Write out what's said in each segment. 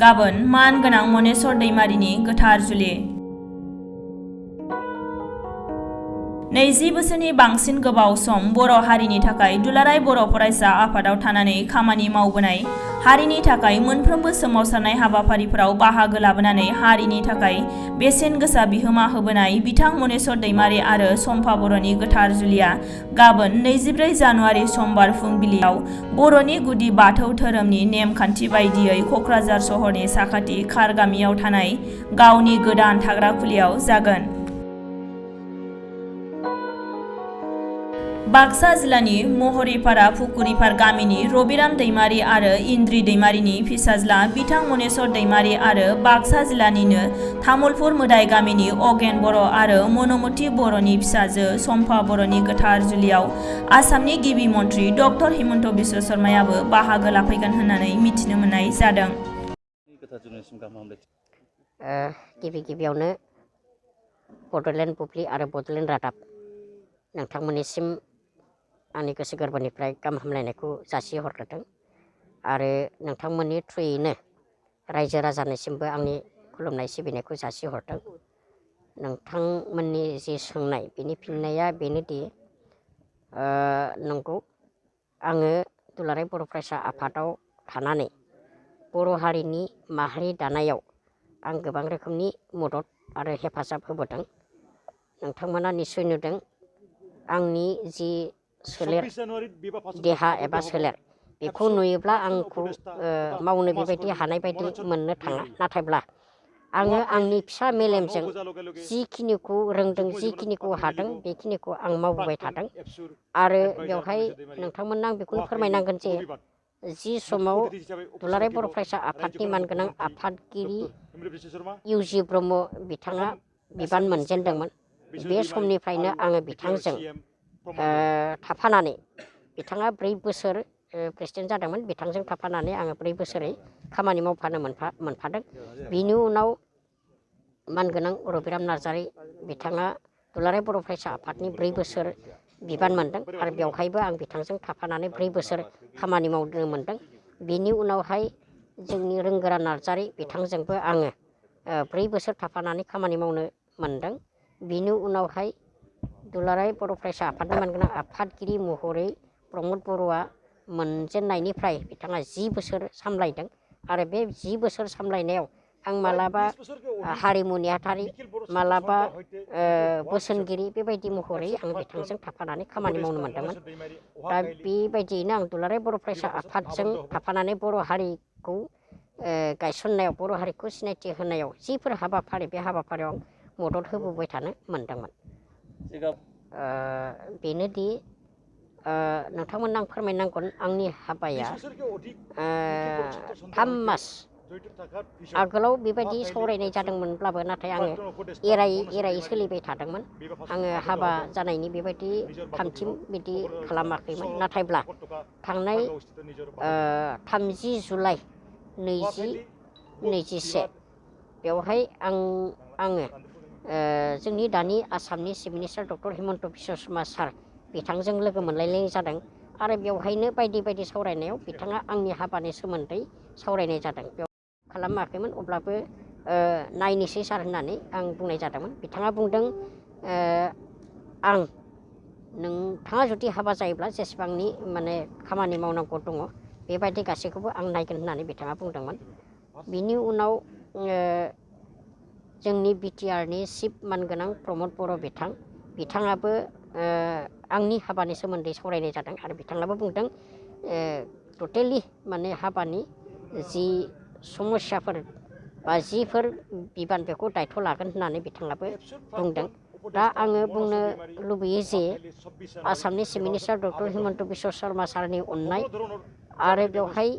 गाबोन मानगोनां मनेस्वर दैमारिनि गोथार जुलि। 20 बोसोरनि बांसिन गोबाव सम बर' हारिनि थाखाय दुलाराय बर' फरायसा आफादाव थानानै खामानि मावबोनाय, हारिनि थाखाय मोनफ्रोमबो सोमावसारनाय हाबाफारिफोराव बाहागो लाबोनानै हारिनि थाखाय बेसेन गोसा बिहोमा होबोनाय बिथां मनेस्वर दैमारि आरो सम्फा बर'नि गोथार जुलिया गाबोन 24 जानुवारि समबार फुंबिलियाव बर'नि गुदि बाथौ धोरोमनि नेमखान्थि बायदियै क'क्राझार सहरनि साखाथि खार गामियाव थानाय गावनि गोदान थाग्रा खुलियाव जागोन। बाक्सा जिल्लानि महरीपारा फुकुरिपार गामिनि रबिराम दैमारि आरो इन्द्रि दैमारिनि फिसाज्ला बिथां मनेस्वर दैमारि आरो बाक्सा जिल्लानिनो तामुलपुर मोदाय गामिनि अगेन बर' आरो मनमति बर'नि फिसाजो सम्फा बर'नि गोथार जुलियाव आसामनि गिबि मन्त्रि डक्टर हिमन्त बिश्व शर्मायाबो बाहागो लाफैगोन होननानै मिथिनो मोननाय जादों। गिबियावनो बड'लेण्ड बुब्लि आरो बड'लेण्ड रादाब नोंथांमोननिसिम आंनि गोसो गोरबोनिफ्राय गाहाम हामलायनायखौ जासिहरग्रोदों आरो नोंथांमोननि थ्रुयैनो रायजो राजानिसिमबो आंनि खुलुमनाय सिबिनायखौ जासिहरदों। नोंथांमोननि जि सोंनाय बेनि फिननाया बेनोदि नंगौ, आङो दुलाराय बर' फरायसा आफादाव थानानै बर' हारिनि माहारि दानायाव आं गोबां रोखोमनि मदद आरो हेफाजाब होबोदों। नोंथांमोना निस्सय नुदों आंनि जि सोलेर देहा एबा सोलेर बेखौ नुयोब्ला आंखौ मावनो बेबायदि हानाय बायदि मोननो थाङा, नाथायब्ला आङो आंनि फिसा मेलेमजों जिखिनिखौ रोंदों जिखिनिखौ हादों बेखिनिखौ आं मावबोबाय थादों आरो बेवहाय नोंथांमोननो आं बेखौनो फोरमायनांगोन जे जि समाव दुलाराय बर' फरायसा आफादनि मानगोनां आफादगिरि इउ.जि. ब्रह्म बिथाङा बिबान मोनजेनदोंमोन, बे समनिफ्रायनो आङो बिथांजों थाफानानै, बिथाङा 4 बोसोर प्रेसिडेन्ट जादोंमोन, बिथांजों थाफानानै आङो 4 बोसोरै खामानि मावफानो मोनफादों। बिनि उनाव मानगोनां रबिराम नार्जारि बिथाङा दुलाराय बर' फरायसा आफादनि 4 बोसोर बिबान मोनदों आरो बेवहायबो आं बिथांजों थाफानानै 4 बोसोर खामानि मावनो मोनदों। बिनि उनावहाय जोंनि रोंगोरा नार्जारि बिथांजोंबो आङो 4 बोसोर थाफानानै खामानि मावनो मोनदों। बिनि उनावहाय दुलाराय बर' फरायसा आफादनि मानगोनां आफादगिरि महरै प्रमद बर'आ मोनजेननायनिफ्राय बिथाङा 10 बोसोर सामलायदों आरो बे 10 बोसोर सामलायनायाव आं मालाबा हारिमु नेहाथारि, मालाबा बोसोनगिरि बेबायदि महरै आं बिथांजों थाफानानै खामानि मावनो मोनदोंमोन। दा बेबायदियैनो आं दुलाराय बर' फरायसा आफादजों थाफानानै बर' हारिखौ गायसननायाव, बर' हारिखौ सिनायथि होनायाव जिफोर हाबाफारि, बे हाबाफारियाव मदद होबोबाय थानो मोनदोंमोन। बेनोदि नोंथांमोननो आं फोरमायनांगोन आंनि हाबाया 3 मास आगोलाव बेबायदि सावरायनाय जादोंमोनब्लाबो नाथाय आङो एरायै सोलिबाय थादोंमोन। आङो हाबा जानायनि बेबायदि थामथिम बिदि खालामाखैमोन, नाथायब्ला थांनाय 30 जुलाइ 2021 बेवहाय आङो जोंनि दानि आसामनि chief minister doctor Himanta Biswa Sarma sir बिथांजों लोगो मोनलायनाय जादों आरो बेवहायनो बायदि सावरायनायाव बिथाङा आंनि हाबानि सोमोन्दै सावरायनाय जादों। बेयाव खालामाखैमोन, अब्लाबो नायनोसै सार होननानै आं बुंनाय जादोंमोन। बिथाङा बुंदों नोंथाङा जुदि हाबा जायोब्ला जेसेबांनि माने खामानि मावनांगौ दङ बेबायदि गासैखौबो आं नायगोन होननानै बिथाङा बुंदोंमोन। बिनि उनाव जोंनि बिटिआरनि चिफ मानगोनां प्रमद बर' बिथाङाबो आंनि हाबानि सोमोन्दै सावरायनाय जादों आरो बिथाङाबो बुंदों टटेलि माने हाबानि जि समस्याफोर बा जिफोर बिबान बेखौ दायथ' लागोन होननानै बिथाङाबो बुंदों। दा आङो बुंनो लुबैयो जे आसामनि chief minister doctor Himanta Biswa Sharma सारनि अननाय आरो बेवहाय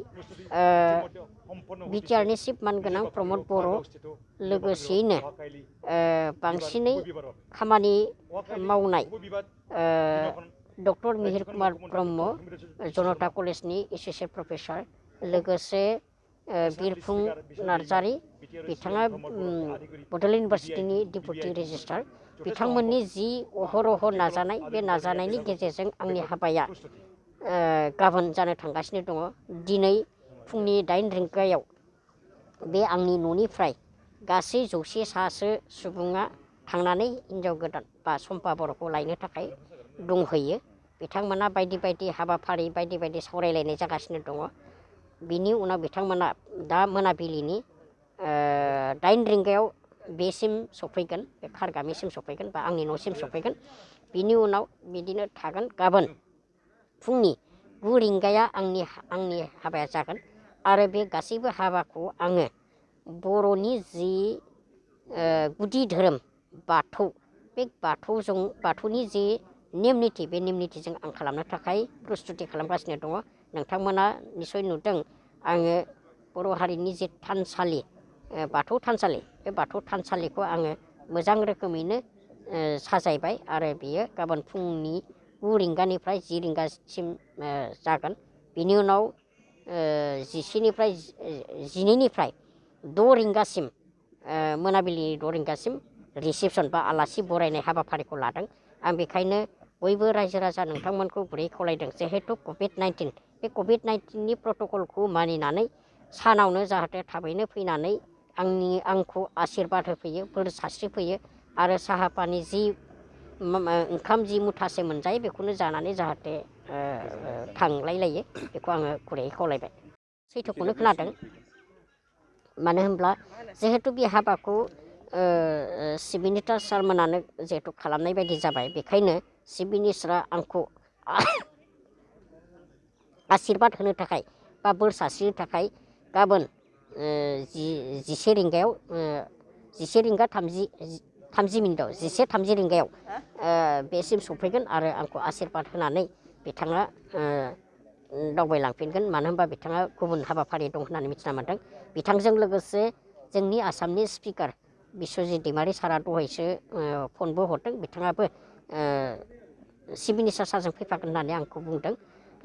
बिटिआरनि चिफ मानगोनां प्रमद बर' लोगोसेयैनो बांसिनै खामानि मावनाय डक्टर मिहिर कुमार ब्रह्म जनता कलेजनि एस'सियेट प्रफेसार, लोगोसे बिरफुं नार्जारि बिथाङा बड'लेण्ड इउनिभारसिटिनि डेपुटि रेजिस्ट्रार, बिथांमोननि जि अहरह नाजानाय, बे नाजानायनि गेजेरजों आंनि हाबाया गाबोन जानो थांगासिनो दङ। दिनै फुंनि 9 रिंगायाव बे आंनि न'निफ्राय गासै 100 सासो सुबुङा थांनानै हिन्जाव गोदान बा सम्फा बर'खौ लायनो थाखाय दंहैयो। बिथांमोना बायदि बायदि हाबाफारि बायदि बायदि सावरायलायनाय जागासिनो दङ। बिनि उनाव बिथांमोना दा मोनाबिलिनि 8 रिंगायाव बेसिम सफैगोन, बे खारगामिसिम सफैगोन बा आंनि न'सिम सफैगोन। बिनि उनाव बिदिनो थागोन। गाबोन फुंनि 9 रिंगाया आंनि हाबाया जागोन आरो बे गासैबो हाबाखौ आङो बर'नि जि गुदि धोरोम बाथौ, बे बाथौनि जि नेम निथि, बे नेम निथिजों आं खालामनो थाखाय प्रस्तुति खालामगासिनो दङ। नोंथांमोना निसय नुदों आङो बर' हारिनि जि थानसालि, बाथौ थानसालि, बे बाथौ थानसालिखौ आङो मोजां रोखोमैनो साजायबाय आरो बियो गाबोन फुंनि 9 रिंगानिफ्राय 10 रिंगासिम जागोन। बिनि उनाव 12निफ्राय 6 रिंगासिम मोनाबिलि 6 रिंगासिम रिसेपसन बा आलासि बरायनाय हाबाफारिखौ लादों। आं बेखायनो बयबो रायजो राजा नोंथांमोनखौ गुरै खावलायदों, जिहेतु कभिड-19, बे कभिड-19नि प्रट'कलखौ मानिनानै सानावनो जाहाथे थाबैनो फैनानै आंखौ आशिर्बाद होफैयो, बोर सारस्रिफैयो आरो साहा पानि जि ओंखाम जि मुथासे मोनजायो बेखौनो जानानै जाहाथे थांलायलायो, बेखौ आङो गुरैयै खावलायबाय। सैथोखौनो खोनादों। मानो होनब्ला जिहेतु बे हाबाखौ चिफ मिनिस्टार सारमोनानो जिहेतु खालामनाय बायदि जाबाय, बेखायनो चिफ मिनिस्टारा आंखौ आशिर्बाद होनो थाखाय बा बोर सारस्रिनो थाखाय गाबोन 11 रिंगायाव 11:30 रिंगायाव बेसिम सफैगोन आरो आंखौ आशिर्बाद होनानै बिथाङा दावबायलांफिनगोन। मानो होनबा बिथाङा गुबुन हाबाफारि दं होननानै मिथिना मोन्दों। बिथांजों लोगोसे जोंनि आसामनि स्पिकार बिस्वजित दैमारि सारा दहायसो फनबो हरदों। बिथाङाबो चिफ मिनिस्टार सारजों फैफागोन होननानै आंखौ बुंदों।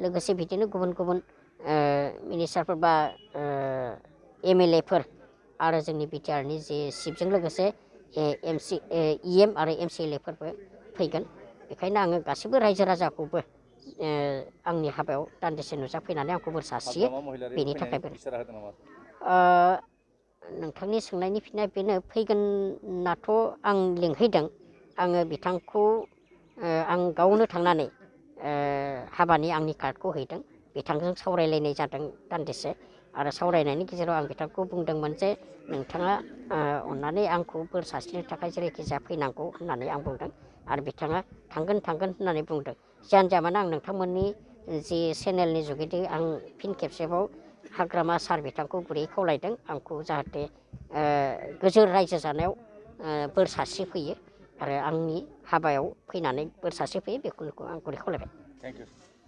लोगोसे बिदिनो गुबुन गुबुन मिनिस्टारफोर बा MLA फोर आरो जोंनि बिटिआरनि जि चिफजों लोगोसे EM आरो MCLA फोरबो फैगोन। बेखायनो आङो गासैबो रायजो राजाखौबो आंनि हाबायाव दान्दिसे नुजाफैनानै आंखौ बोर सारस्रियो, बेनि थाखायबो। नोंथांनि सोंनायनि फिननाया बेनो, फैगोनाथ' आं लिंहैदों। आङो बिथांखौ आं गावनो थांनानै हाबानि आंनि कार्डखौ हैदों। बिथांजों सावरायलायनाय जादों दान्दिसे आरो सावरायनायनि गेजेराव आं बिथांखौ बुंदोंमोन जे नोंथाङा अननानै आंखौ बोर सारस्रिनो थाखाय जेरैखि जाया फैनांगौ होननानै आं बुंदों आरो बिथाङा थांगोन होननानै बुंदों। जियानो जाया मानो आं नोंथांमोननि जि चेनेलनि जुगेदि आं फिन खेबसेबाव हाग्रामा सार बिथांखौ गुरै खावलायदों आंखौ जाहाथे गोजोर रायजो जानायाव बोर सारस्रिफैयो आरो आंनि हाबायाव फैनानै बोर सारस्रिफैयो, बेखौनो आं गुरै खावलायबाय। Thank you.